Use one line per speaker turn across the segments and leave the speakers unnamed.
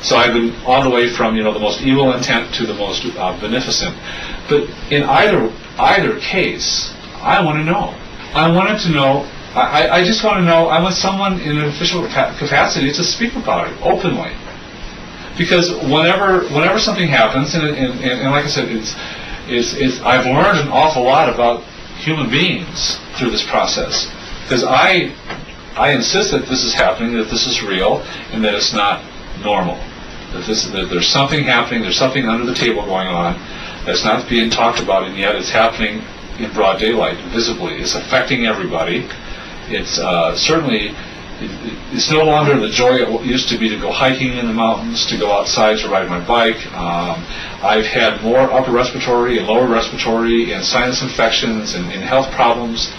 So I've been all the way from, the most evil intent to the most beneficent. But in either case, I want to know. I wanted to know. I just want to know. I want someone in an official capacity to speak about it openly. Because whenever something happens, and like I said, I've learned an awful lot about human beings through this process. Because I insist that this is happening, that this is real, and that it's not normal. That there's something happening, there's something under the table going on that's not being talked about, and yet it's happening in broad daylight, visibly. It's affecting everybody. It's certainly, it's no longer the joy it used to be to go hiking in the mountains, to go outside to ride my bike. I've had more upper respiratory and lower respiratory and sinus infections and health problems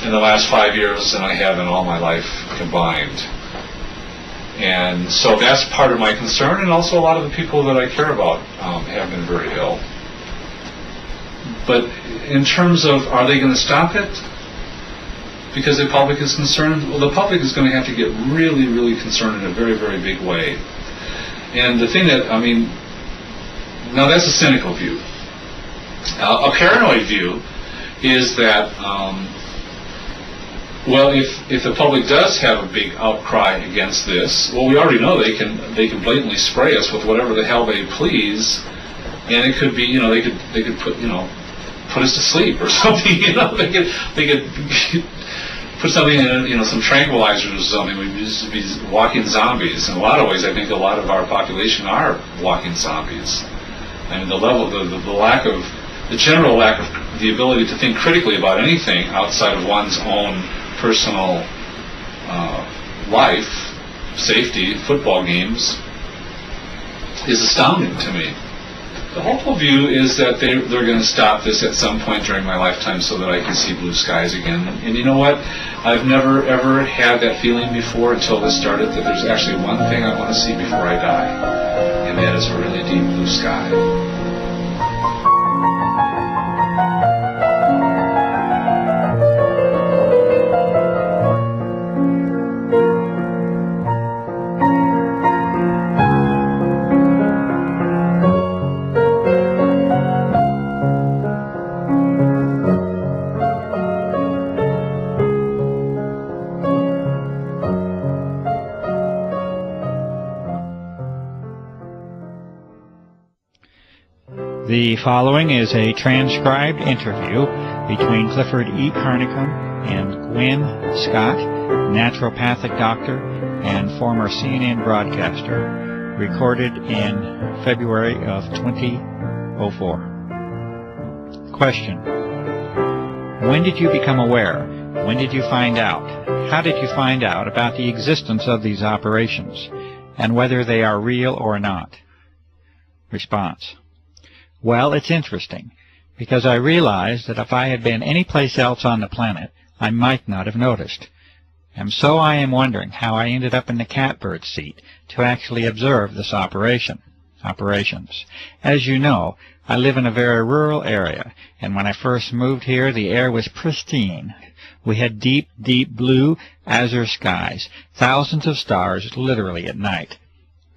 in the last 5 years than I have in all my life combined. And so that's part of my concern, and also a lot of the people that I care about have been very ill. But in terms of, are they going to stop it? Because the public is concerned? Well, the public is going to have to get really, really concerned in a very, very big way. And the thing that, now that's a cynical view. A paranoid view is that, well, if the public does have a big outcry against this, well, we already know they can blatantly spray us with whatever the hell they please, and it could be, they could put us to sleep or something, they could put something in, some tranquilizers or something. We'd just be walking zombies. In a lot of ways, I think a lot of our population are walking zombies. I mean, the general lack of the ability to think critically about anything outside of one's own personal life, safety, football games, is astounding to me. The hopeful view is that they're going to stop this at some point during my lifetime so that I can see blue skies again. And you know what? I've never, ever had that feeling before until this started, that there's actually one thing I want to see before I die, and that is a really deep blue sky.
The following is a transcribed interview between Clifford E. Carnicom and Gwen Scott, naturopathic doctor and former CNN broadcaster, recorded in February of 2004. Question: when did you become aware? When did you find out? How did you find out about the existence of these operations, and whether they are real or not? Response: well, it's interesting, because I realized that if I had been any place else on the planet, I might not have noticed. And so I am wondering how I ended up in the catbird seat to actually observe this operations. As you know, I live in a very rural area, and when I first moved here, the air was pristine. We had deep, deep blue, azure skies, thousands of stars literally at night.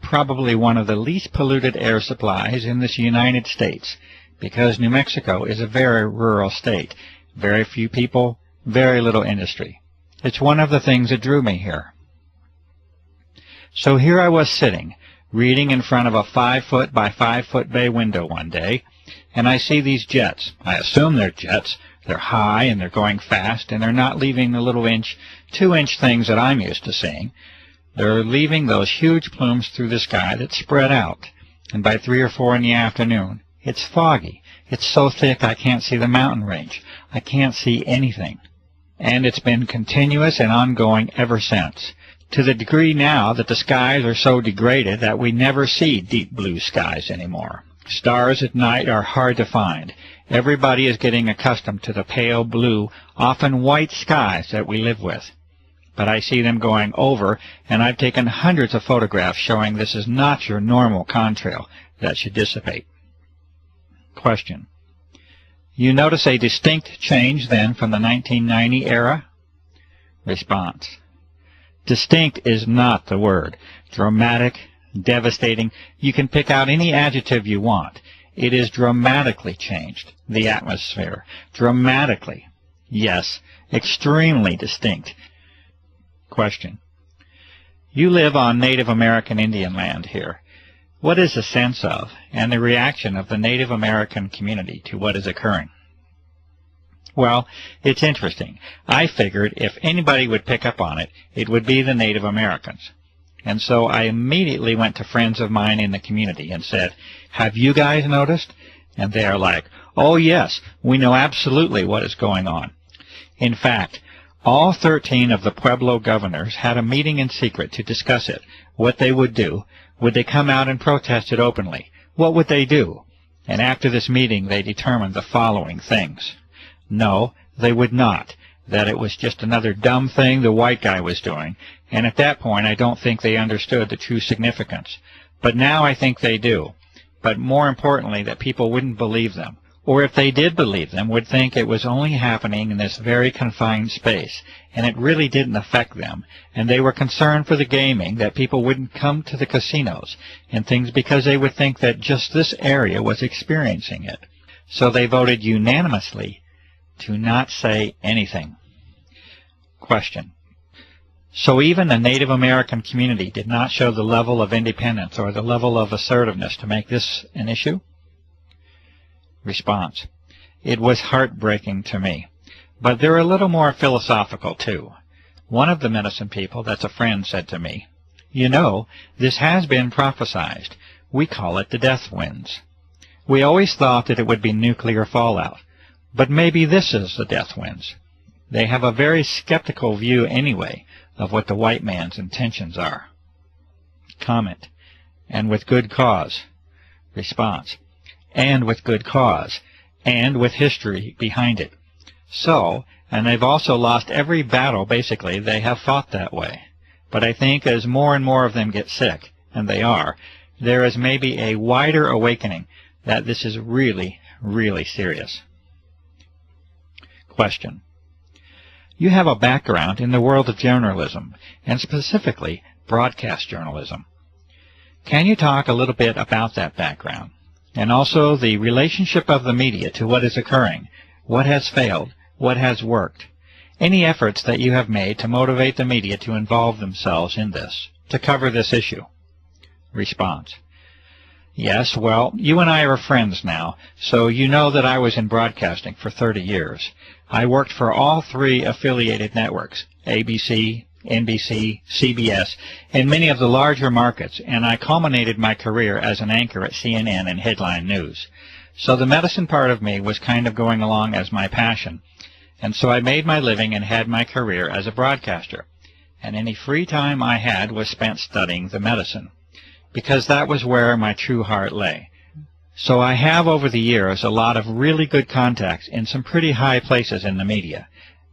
Probably one of the least polluted air supplies in this United States, because New Mexico is a very rural state, very few people, very little industry. It's one of the things that drew me here. So here I was sitting, reading in front of a 5-foot by 5-foot bay window one day, and I see these jets. I assume they're jets. They're high and they're going fast, and they're not leaving the little 2-inch things that I'm used to seeing. They're leaving those huge plumes through the sky that spread out, and by 3 or 4 in the afternoon, it's foggy. It's so thick I can't see the mountain range. I can't see anything. And it's been continuous and ongoing ever since, to the degree now that the skies are so degraded that we never see deep blue skies anymore. Stars at night are hard to find. Everybody is getting accustomed to the pale blue, often white skies that we live with. But I see them going over, and I've taken hundreds of photographs showing this is not your normal contrail that should dissipate. Question: you notice a distinct change then from the 1990 era? Response: distinct is not the word. Dramatic, devastating. You can pick out any adjective you want. It is dramatically changed, the atmosphere. Dramatically. Yes, extremely distinct. Question. You live on Native American Indian land here. What is the sense of and the reaction of the Native American community to what is occurring? Well, it's interesting. I figured if anybody would pick up on it, it would be the Native Americans. And so I immediately went to friends of mine in the community and said, "Have you guys noticed?" And they are like, "Oh yes, we know absolutely what is going on." In fact, all 13 of the Pueblo governors had a meeting in secret to discuss it, what they would do. Would they come out and protest it openly? What would they do? And after this meeting, they determined the following things. No, they would not. That it was just another dumb thing the white guy was doing. And at that point, I don't think they understood the true significance. But now I think they do. But more importantly, that people wouldn't believe them. Or if they did believe them, would think it was only happening in this very confined space, and it really didn't affect them, and they were concerned for the gaming, that people wouldn't come to the casinos and things because they would think that just this area was experiencing it. So they voted unanimously to not say anything. Question. So even the Native American community did not show the level of independence or the level of assertiveness to make this an issue? Response. It was heartbreaking to me. But they're a little more philosophical, too. One of the medicine people that's a friend said to me, "You know, this has been prophesized. We call it the death winds. We always thought that it would be nuclear fallout. But maybe this is the death winds." They have a very skeptical view anyway of what the white man's intentions are. Comment. And with good cause. Response. And with good cause, and with history behind it. So, and they've also lost every battle, basically, they have fought that way. But I think as more and more of them get sick, and they are, there is maybe a wider awakening that this is really, really serious. Question. You have a background in the world of journalism, and specifically broadcast journalism. Can you talk a little bit about that background? And also the relationship of the media to what is occurring, what has failed, what has worked. Any efforts that you have made to motivate the media to involve themselves in this, to cover this issue? Response. Yes, well, you and I are friends now, so you know that I was in broadcasting for 30 years. I worked for all 3 affiliated networks, ABC, NBC, CBS, and many of the larger markets, and I culminated my career as an anchor at CNN and Headline News. So the medicine part of me was kind of going along as my passion, and so I made my living and had my career as a broadcaster. And any free time I had was spent studying the medicine, because that was where my true heart lay. So I have over the years a lot of really good contacts in some pretty high places in the media.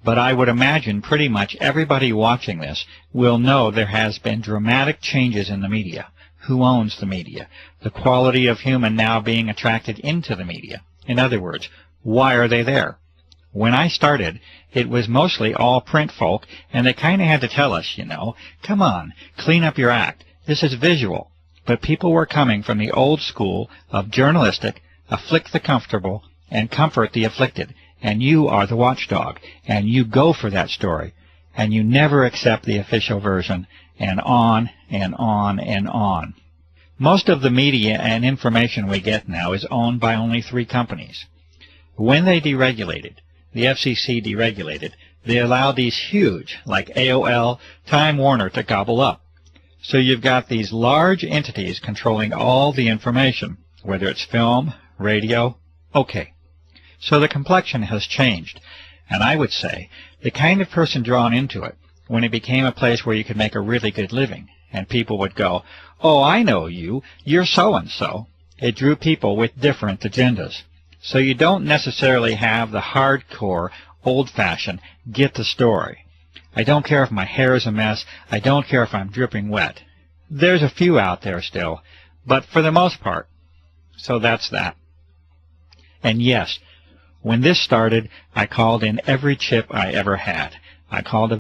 But I would imagine pretty much everybody watching this will know there has been dramatic changes in the media. Who owns the media? The quality of human now being attracted into the media. In other words, why are they there? When I started, it was mostly all print folk, and they kind of had to tell us, you know, come on, clean up your act. This is visual. But people were coming from the old school of journalistic, afflict the comfortable, and comfort the afflicted. And you are the watchdog, and you go for that story, and you never accept the official version, and on and on and on. Most of the media and information we get now is owned by only 3 companies. When they deregulated, the FCC deregulated, they allowed these huge, like AOL, Time Warner, to gobble up. So you've got these large entities controlling all the information, whether it's film, radio, okay. So the complexion has changed, and I would say the kind of person drawn into it, when it became a place where you could make a really good living, and people would go, "Oh, I know you, you're so-and-so," it drew people with different agendas. So you don't necessarily have the hardcore, old-fashioned, get the story. I don't care if my hair is a mess, I don't care if I'm dripping wet. There's a few out there still, but for the most part. So that's that. And yes, when this started, I called in every chip I ever had. I called